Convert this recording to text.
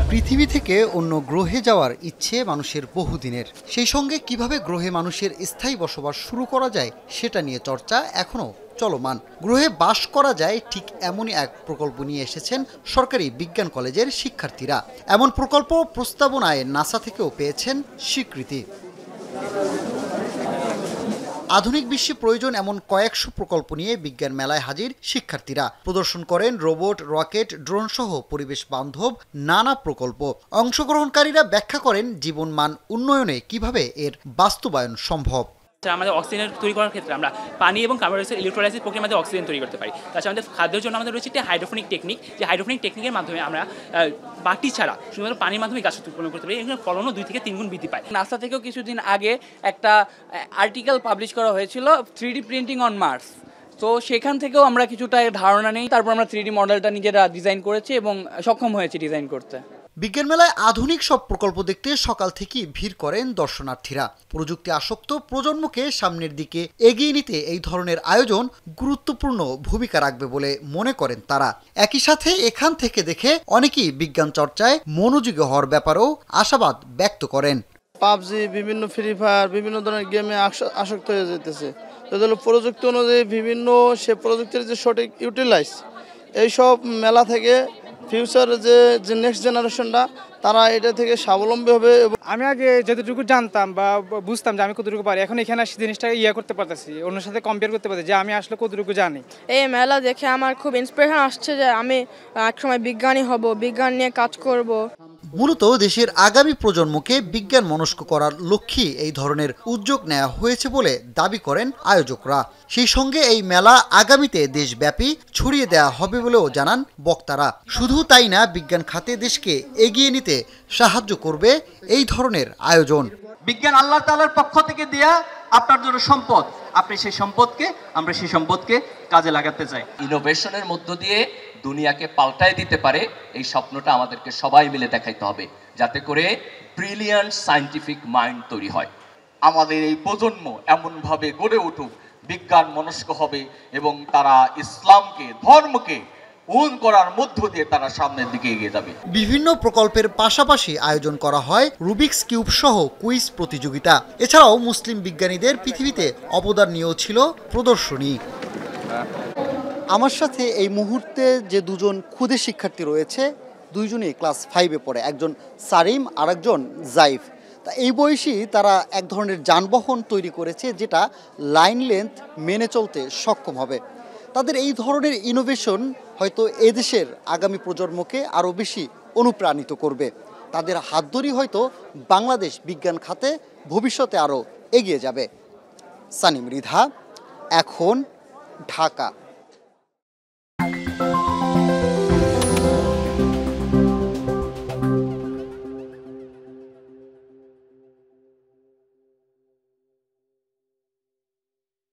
পৃথিবী থেকে অন্য গ্রহে যাওয়ার ইচ্ছে মানুষের বহুদিনের। সেই সঙ্গে কিভাবে গ্রহে মানুষের স্থায়ী বসবাস শুরু করা যায় সেটা নিয়ে চর্চা এখনও চলমান। গ্রহে বাস করা যায় ঠিক এমনই এক প্রকল্প নিয়ে এসেছেন সরকারি বিজ্ঞান কলেজের শিক্ষার্থীরা। এমন প্রকল্প প্রস্তাবনায় নাসা থেকেও পেয়েছেন স্বীকৃতি। আধুনিক বিশ্বে প্রয়োজন এমন কয়েকশো প্রকল্প নিয়ে বিজ্ঞান মেলায় হাজির শিক্ষার্থীরা। প্রদর্শন করেন রোবট, রকেট, ড্রোন সহ পরিবেশ বান্ধব নানা প্রকল্প। অংশগ্রহণকারীরা ব্যাখ্যা করেন জীবনমান উন্নয়নে কিভাবে এর বাস্তবায়ন সম্ভব। আমাদের অক্সিজেন তৈরি করার ক্ষেত্রে আমরা পানি এবং কার্বন ডাইঅক্সাইড ইলেকট্রোলাইসিস প্রক্রিয়ার মাধ্যমে অক্সিজেন তৈরি করতে পারি। তাছাড়া আমাদের খাদ্যের জন্য আমাদের রয়েছে একটি হাইড্রোফোনিক টেকনিক, যে হাইড্রোফোনিক টেকনিকের মাধ্যমে আমরা বাটি ছাড়া শুধুমাত্র পানির মাধ্যমে গাছ উৎপন্ন করতে পারি। এখানে ফলনও 2 থেকে 3 গুণ বৃদ্ধি পায়। নাসা থেকেও কিছুদিন আগে একটা আর্টিকেল পাবলিশ করা হয়েছিল 3D প্রিন্টিং অন মার্স। তো সেখান থেকেও আমরা কিছুটা ধারণা নেই, তারপর আমরা 3D মডেলটা নিজেরা ডিজাইন করেছি এবং সক্ষম হয়েছি ডিজাইন করতে। বিজ্ঞান মেলায় আধুনিক সব প্রকল্প দেখতে সকাল থেকেই ভিড় করেন দর্শনার্থীরা। প্রযুক্তি আসক্ত প্রজন্মকে সামনের দিকে এগিয়ে নিতে এই ধরনের আয়োজন গুরুত্বপূর্ণ ভূমিকা রাখবে বলে মনে করেন তারা। একই সাথে এখান থেকে দেখে অনেকেই বিজ্ঞান চর্চায় মনোযোগী হওয়ার ব্যাপারেও আশাবাদ ব্যক্ত করেন। পাবজি, বিভিন্ন ফ্রি ফায়ার, বিভিন্ন ধরনের গেমে আসক্ত হয়ে যেতেছে। তো প্রযুক্তি অনুযায়ী বিভিন্ন সে প্রযুক্তির যে সঠিক ইউটিলাইজ, এইসব মেলা থেকে ফিউচার যে নেক্সট জেনারেশনটা তারা এটা থেকে স্বাবলম্বী হবে। আমি আগে যতটুকু জানতাম বা বুঝতাম যে আমি কতটুকু পারি, এখন এখানে জিনিসটা করতে পারতেছি, অন্যের সাথে কম্পেয়ার করতে পারতেছি যে আমি আসলে কতটুকু জানি। এই মেলা দেখে আমার খুব ইন্সপিরেশন আসছে যে আমি একসময় বিজ্ঞানী হব, বিজ্ঞান নিয়ে কাজ করব। মূলত দেশের আগামী প্রজন্মকে বিজ্ঞান মনস্ক করার লক্ষ্যে এই ধরনের উদ্যোগ নেওয়া হয়েছে বলে দাবি করেন আয়োজকরা। সেই সঙ্গে এই মেলা আগামীতে দেশব্যাপী ছড়িয়ে দেওয়া হবে বলেও জানান বক্তারা। শুধু তাই না, বিজ্ঞান খাতে দেশকে এগিয়ে নিতে সাহায্য করবে এই ধরনের আয়োজন। বিজ্ঞান আল্লাহ তাআলার পক্ষ থেকে দেয়া আপনার জন্য সম্পদ, আপনি আমরা সেই সম্পদকে কাজে লাগাতে চাই। ইনোভেশনের মধ্য দিয়ে দুনিয়াকে পাল্টায় দিতে পারে, এই স্বপ্নটা আমাদেরকে সবাই মিলে দেখাইতে হবে, যাতে করে ব্রিলিয়ান্ট সায়েন্টিফিক মাইন্ড তৈরি হয়। আমাদের এই প্রজন্ম এমনভাবে গড়ে উঠুক, বিজ্ঞান মনস্ক হবে এবং তারা ইসলামকে, ধর্মকে করার মধ্য দিয়ে তারা সামনের দিকে এগিয়ে যাবে। বিভিন্ন প্রকল্পের পাশাপাশি আয়োজন করা হয় রুবিক্স কিউব সহ কুইজ প্রতিযোগিতা। এছাড়াও মুসলিম বিজ্ঞানীদের পৃথিবীতে অবদান নিয়েও ছিল প্রদর্শনী। আমার সাথে এই মুহূর্তে যে দুজন ক্ষুদে শিক্ষার্থী রয়েছে, দুইজনই ক্লাস 5-এ পড়ে, একজন সারিম আর একজন জাইফ। তা এই বয়সী তারা এক ধরনের যানবাহন তৈরি করেছে যেটা লাইন লেন্থ মেনে চলতে সক্ষম হবে। তাদের এই ধরনের ইনোভেশন হয়তো এদেশের আগামী প্রজন্মকে আরও বেশি অনুপ্রাণিত করবে। তাদের হাত ধরেই হয়তো বাংলাদেশ বিজ্ঞান খাতে ভবিষ্যতে আরও এগিয়ে যাবে। সানিম, রিধা, এখন, ঢাকা।